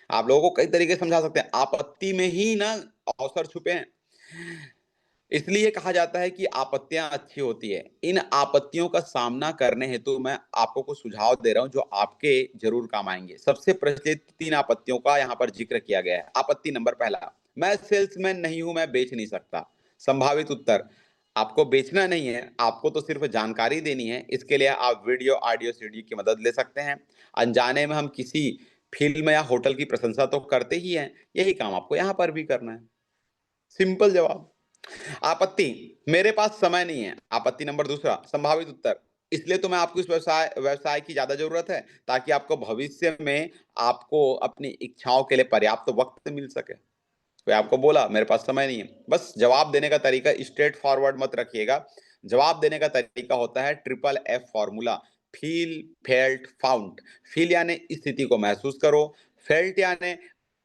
आप लोगों को कई तरीके से समझा सकते हैं, आपत्ति में ही ना अवसर छुपे हैं। इसलिए कहा जाता है कि आपत्तियां अच्छी होती है। इन आपत्तियों का सामना करने हेतु मैं आपको कुछ सुझाव दे रहा हूं जो आपके जरूर काम आएंगे। सबसे प्रचलित 3 आपत्तियों का यहाँ पर जिक्र किया गया है। आपत्ति नंबर पहला, मैं सेल्समैन नहीं हूं, मैं बेच नहीं सकता। संभावित उत्तर, आपको बेचना नहीं है, आपको तो सिर्फ जानकारी देनी है। इसके लिए आप वीडियो, ऑडियो, सीडी की मदद ले सकते हैं। अनजाने में हम किसी फिल्म या होटल की प्रशंसा तो करते ही हैं, यही काम आपको यहाँ पर भी करना है। सिंपल जवाब। आपत्ति, मेरे पास समय नहीं है। आपत्ति नंबर दूसरा, संभावित उत्तर, इसलिए तो मैं आपको इस व्यवसाय व्यवसाय की ज्यादा जरूरत है ताकि आपको भविष्य में आपको अपनी इच्छाओं के लिए पर्याप्त वक्त मिल सके। कोई आपको बोला मेरे पास समय नहीं है, बस जवाब देने का तरीका स्ट्रेट फॉरवर्ड मत रखिएगा। जवाब देने का तरीका होता है triple F formula. Feel, felt, found. Feel यानी स्थिति को महसूस करो, फेल्ट यानी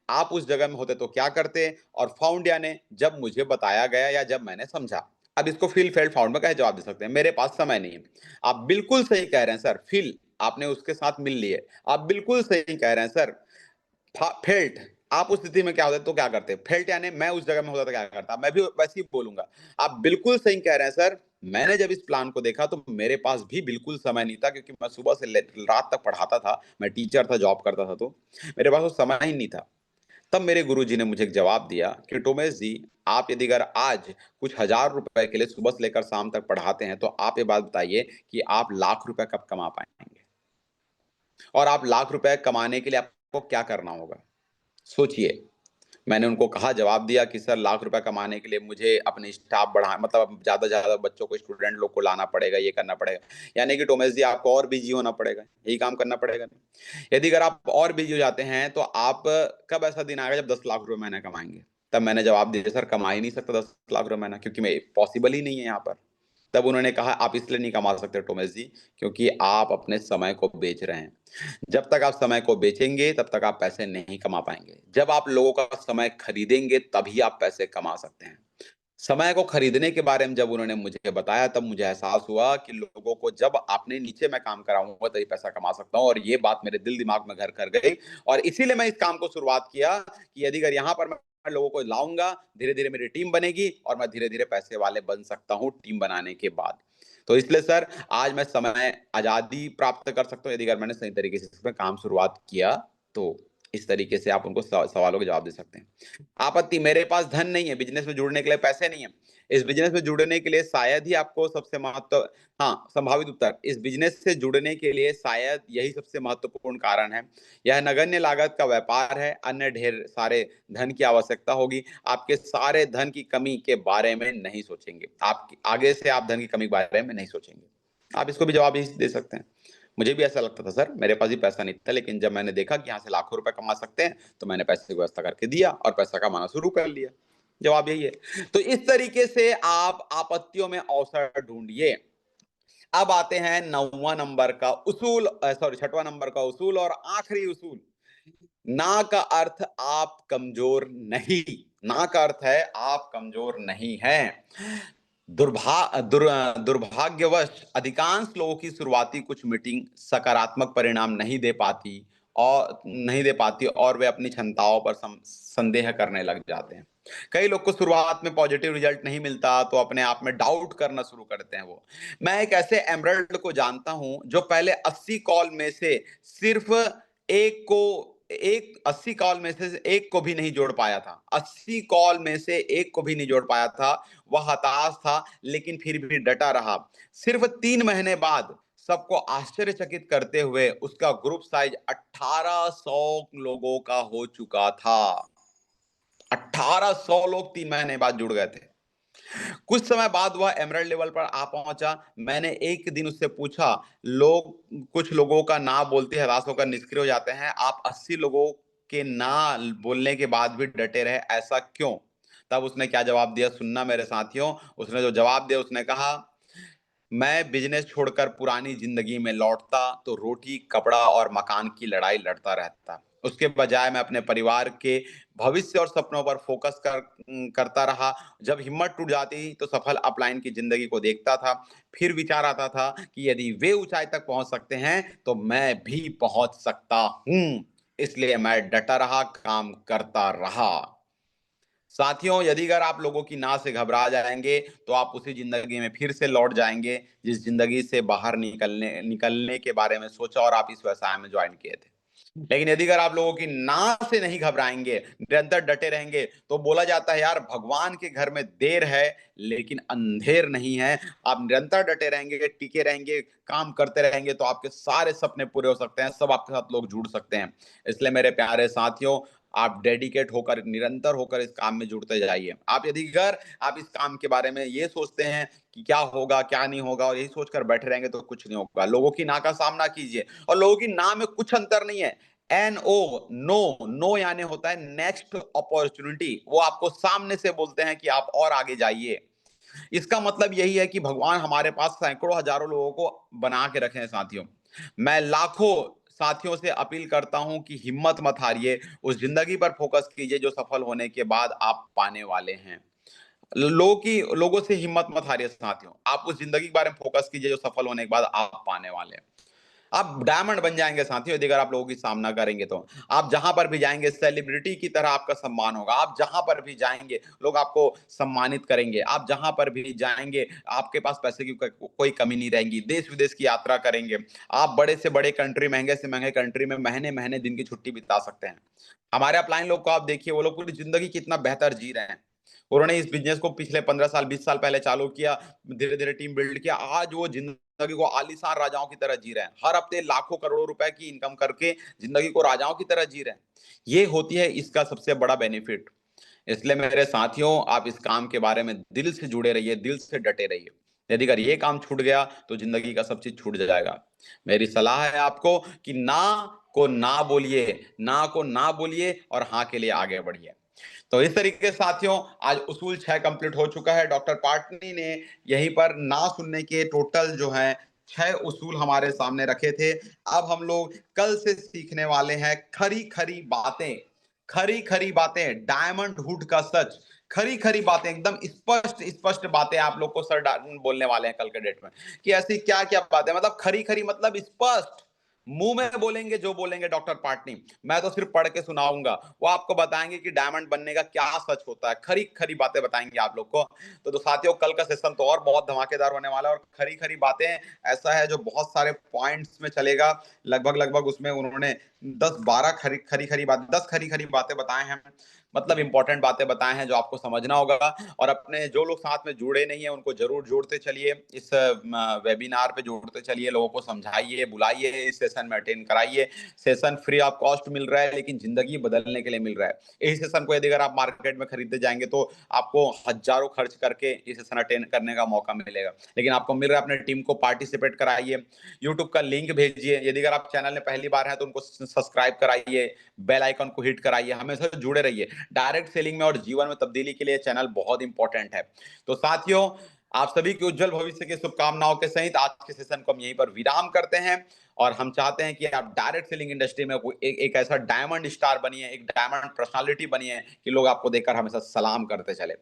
आप उस जगह में होते तो क्या करते? और फाउंड यानी जब मुझे बताया गया या जब मैंने समझा। अब इसको फ़ील, फेल्ट, फाउंड में कैसे जवाब दे सकते हैं? मेरे पास समय नहीं है। आप बिल्कुल सही कह रहे हैं सर, फ़ील आपने उसके साथ मिल लिए। आप बिल्कुल सही कह रहे हैं सर। फेल्ट, आप उस स्थिति में क्या होते तो क्या करते? फेल्ट यानी मैं उस जगह में होता तो क्या करता? मैं भी वैसे ही बोलूँगा। आप बिल्कुल सही कह रहे हैं सर। मैंने जब इस प्लान को देखा तो मेरे पास भी बिल्कुल समय नहीं था, क्योंकि मैं सुबह से ले रात तक पढ़ाता था। मैं टीचर था, जॉब करता था, तो मेरे पास वो समय ही नहीं था। तब मेरे गुरुजी ने मुझे एक जवाब दिया कि टोमेश जी, आप यदि अगर आज कुछ हज़ार रुपए के लिए सुबह से लेकर शाम तक पढ़ाते हैं, तो आप ये बात बताइए कि आप लाख रुपए कब कमा पाएँगे? और आप लाख रुपए कमाने के लिए आपको क्या करना होगा? सोचिए। मैंने उनको कहा, जवाब दिया कि सर लाख रुपए कमाने के लिए मुझे अपने स्टाफ बढ़ा, मतलब ज़्यादा से ज़्यादा बच्चों को, स्टूडेंट लोग को लाना पड़ेगा, ये करना पड़ेगा। यानी कि टोमेश जी आपको और बिज़ी होना पड़ेगा, यही काम करना पड़ेगा। यदि अगर आप और बिज़ी हो जाते हैं तो आप, कब ऐसा दिन आएगा जब 10 लाख रुपए महीना कमाएँगे? तब मैंने जवाब दिया, सर कमा ही नहीं सकता 10 लाख रुपए महीना, क्योंकि मैं पॉसिबल ही नहीं है यहाँ पर। तब उन्होंने कहा, आप इसलिए नहीं कमा सकते टोमेश जी, क्योंकि आप अपने समय को बेच रहे हैं। जब तक आप समय को बेचेंगे, तब तक आप पैसे नहीं कमा पाएँगे। जब आप लोगों का समय खरीदेंगे, तभी आप पैसे कमा सकते हैं। समय को खरीदने के बारे में जब उन्होंने मुझे बताया, तब मुझे एहसास हुआ कि लोगों को जब अपने नीचे मैं काम कराऊँगा, तभी पैसा कमा सकता हूँ, और ये बात मेरे दिल-दिमाग में घर कर गई, और इसीलिए मैं इस काम को शुरुआत किया कि यदि अगर यहाँ पर मैं लोगों को लाऊँगा, धीरे-धीरे मेरी टीम बनेगी और मैं धीरे-धीरे पैसे वाले बन सकता हूँ टीम बनाने के बाद। तो इसलिए सर, आज मैं समय आज़ादी प्राप्त कर सकता हूँ, यदि अगर मैंने सही तरीके से इसमें काम शुरुआत किया, तो इस तरीके से आप उनको सवालों के जवाब दे सकते हैं। आपत्ति, मेरे पास धन नहीं है, बिज़नेस में जुड़ने के लिए पैसे नहीं है। इस बिज़नेस में जुड़ने के लिए शायद ही आपको सबसे महत्व, हाँ, संभावित उत्तर, इस बिज़नेस से जुड़ने के लिए शायद यही सबसे महत्वपूर्ण कारण है। यह नगण्य लागत का व्यापार है, अन्य ढेर सारे धन की आवश्यकता होगी। आपके सारे धन की कमी के बारे में नहीं सोचेंगे। आप आगे से आप धन की कमी के बारे में नहीं सोचेंगे। आप इसको भी जवाब यही दे सकते हैं। मुझे भी ऐसा लगता था सर, मेरे पास भी पैसा नहीं था, लेकिन जब मैंने देखा कि यहाँ से लाखों रुपए कमा सकते हैं, तो मैंने पैसे की व्यवस्था करके दिया और पैसा कमाना शुरू कर लिया। जवाब यही है। तो इस तरीके से आप आपत्तियों में अवसर ढूँढिए। अब आते हैं 9वां नंबर का उसूल, सॉरी, 6वां नंबर का उसूल और आखिरी उसूल। ना का अर्थ आप कमज़ोर नहीं, ना का अर्थ है आप कमज़ोर नहीं हैं। दुर्भाग्यवश अधिकांश लोगों की शुरुआती कुछ मीटिंग सकारात्मक परिणाम नहीं दे पाती, और वे अपनी क्षमताओं पर संदेह करने लग जाते हैं। कई लोग को शुरुआत में पॉजिटिव रिजल्ट नहीं मिलता, तो अपने आप में डाउट करना शुरू करते हैं वो। मैं एक ऐसे एमरल्ड को जानता हूं जो पहले 80 कॉल में से सिर्फ एक को एक 80 कॉल में से एक को भी नहीं जोड़ पाया था। 80 कॉल में से एक को भी नहीं जोड़ पाया था। वह हताश था, लेकिन फिर भी डटा रहा। सिर्फ 3 महीने बाद सबको आश्चर्यचकित करते हुए उसका ग्रुप साइज 1800 लोगों का हो चुका था। 1800 लोग 3 महीने बाद जुड़ गए थे। कुछ समय बाद वह एमरल्ड लेवल पर आ पहुंचा। मैंने एक दिन उससे पूछा, लोग, कुछ लोगों का ना बोलते ही हताश होकर निष्क्रिय हो जाते हैं, आप 80 लोगों के ना बोलने के बाद भी डटे रहे, ऐसा क्यों? तब उसने क्या जवाब दिया, सुनना मेरे साथियों। उसने जो जवाब दिया, उसने कहा, मैं बिजनेस छोड़कर पुरानी जिंदगी में लौटता तो रोटी, कपड़ा और मकान की लड़ाई लड़ता रहता। उसके बजाय मैं अपने परिवार के भविष्य और सपनों पर करता रहा। जब हिम्मत टूट जाती तो सफल अपलाइन की जिंदगी को देखता था। फिर विचार आता था कि यदि वे ऊंचाई तक पहुंच सकते हैं, तो मैं भी पहुंच सकता हूं। इसलिए मैं डटा रहा, काम करता रहा। साथियों, यदि अगर आप लोगों की ना से घबरा जाएँगे, तो आप उसी ज़िंदगी में फिर से लौट जाएँगे, जिस ज़िंदगी से बाहर निकलने निकलने के बारे में सोचा और आप इस व्यवसाय में जॉइन किए थे। लेकिन यदि अगर आप लोगों की ना से नहीं घबराएँगे, निरंतर डटे रहेंगे, तो बोला जाता है यार, भगवान के घर में देर है, लेकिन अंधेर नहीं है। आप निरंतर डटे रहेंगे, टिके रहेंगे, काम करते रहेंगे, तो आपके सारे सपने पूरे हो सकते हैं, सब आपके साथ लोग जुड़ सकते हैं। इसलिए मेरे प्यारे साथियों, आप डेडिकेट होकर, निरंतर होकर इस काम में जुड़ते जाइए। आप यदि अगर आप इस काम के बारे में ये सोचते हैं कि क्या होगा, क्या नहीं होगा, और यही सोचकर बैठे रहेंगे, तो कुछ नहीं होगा। लोगों की ना का सामना कीजिए, और लोगों की ना में कुछ अंतर नहीं है। एनओ, नो, नो यानी होता है नेक्स्ट अपॉर्चुनिटी। वो आपको सामने से बोलते हैं कि आप और आगे जाइए। इसका मतलब यही है कि भगवान हमारे पास सैकड़ों हजारों लोगों को बना के रखे हैं साथियों। मैं लाखों साथियों से अपील करता हूं कि हिम्मत मत हारिए, उस जिंदगी पर फोकस कीजिए जो सफल होने के बाद आप पाने वाले हैं। लोगों से हिम्मत मत हारिए साथियों। आप उस जिंदगी के बारे में फोकस कीजिए जो सफल होने के बाद आप पाने वाले हैं। आप डायमंड बन जाएँगे साथियों यदि अगर आप लोगों की सामना करेंगे तो। आप जहाँ पर भी जाएँगे सेलिब्रिटी की तरह आपका सम्मान होगा। आप जहाँ पर भी जाएँगे लोग आपको सम्मानित करेंगे। आप जहाँ पर भी जाएँगे आपके पास पैसे की कोई कमी नहीं रहेगी। देश-विदेश की यात्रा करेंगे। आप बड़े से बड़े कंट्री, महँगे से महँगे कंट्री में महीने-महीने दिन की छुट्टी बिता सकते हैं। हमारे अपलाइन लोग को आप देखिए वो लोग पूरी ज़िंदगी कितना बेहतर जी रहे हैं। उन्होंने इस बिज़नेस को पिछले 15 साल, 20 साल पहले चालू किया, धीरे-धीरे टीम बिल्ड किया। आज वो ज़िंदगी को आलीशान राजाओं की तरह जी रहे हैं। हर हफ्ते लाखों करोड़ों रुपए की इनकम करके ज़िंदगी को राजाओं की तरह जी रहे हैं। ये होती है इसका सबसे बड़ा बेनिफिट। इसलिए मेरे साथियों आप इस काम के बारे में दिल से जुड़े रहिए, दिल से डटे रहिए। यदि अगर ये काम छूट गया तो ज़िंदगी का सब चीज़ छूट जाएगा। मेरी सलाह है आपको कि ना को ना बोलिए, ना को ना बोलिए और हाँ के लिए आगे बढ़िए। तो इस तरीके से साथियों आज उसूल 6 कंप्लीट हो चुका है। डॉक्टर पाटनी ने यहीं पर ना सुनने के टोटल जो है 6 उसूल हमारे सामने रखे थे। अब हम लोग कल से सीखने वाले हैं खरी-खरी बातें, खरी-खरी बातें, डायमंड हुड का सच, खरी-खरी बातें एकदम स्पष्ट-स्पष्ट बातें आप लोग को सर बोलने वाले हैं कल के डेट में कि ऐसी क्या-क्या बातें मतलब खरी-खरी मतलब स्पष्ट मुंह में बोलेंगे जो बोलेंगे डॉक्टर पाटनी। मैं तो सिर्फ पढ़ के सुनाऊंगा। वो आपको बताएंगे कि डायमंड बनने का क्या सच होता है। खरी खरी बातें बताएंगे आप लोग को। तो साथियों कल का सेशन तो और बहुत धमाकेदार होने वाला है और खरी खरी बातें ऐसा है जो बहुत सारे पॉइंट्स में चलेगा। लगभग लगभग उसमें उन्होंने 10-12 खरी खरी खरी बात 10 खरी खरी बातें बताए हैं। मतलब इंपॉर्टेंट बातें बताए हैं जो आपको समझना होगा। और अपने जो लोग साथ में जुड़े नहीं है उनको जरूर जोड़ते चलिए। इस वेबिनार पे जोड़ते चलिए, लोगों को समझाइए, बुलाइए, इस सेशन में अटेंड कराइए। सेशन फ्री ऑफ कॉस्ट मिल रहा है लेकिन जिंदगी बदलने के लिए मिल रहा है। यही सेशन को यदि अगर आप मार्केट में खरीदते जाएंगे तो आपको हजारों खर्च करके ये सेशन अटेंड करने का मौका मिलेगा, लेकिन आपको मिल रहा है। अपने टीम को पार्टिसिपेट कराइए, यूट्यूब का लिंक भेजिए। यदि अगर आप चैनल में पहली बार हैं तो उनको सब्सक्राइब कराइए, बेल आइकन को हिट कराइए, हमेशा जुड़े रहिए। डायरेक्ट सेलिंग में और जीवन में तब्दीली के लिए चैनल बहुत इंपॉर्टेंट है। तो साथियों आप सभी के उज्जवल भविष्य की शुभकामनाओं के सहित आज के सेशन को हम यहीं पर विराम करते हैं। और हम चाहते हैं कि आप डायरेक्ट सेलिंग इंडस्ट्री में एक ऐसा डायमंड स्टार बनिए, एक डायमंड पर्सनालिटी बनिए कि लोग आपको देखकर हमेशा सलाम करते चले।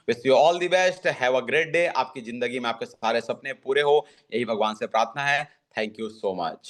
Wish you all the best, have a great day. आपकी जिंदगी में आपके सारे सपने पूरे हो, यही भगवान से प्रार्थना है। Thank you so much.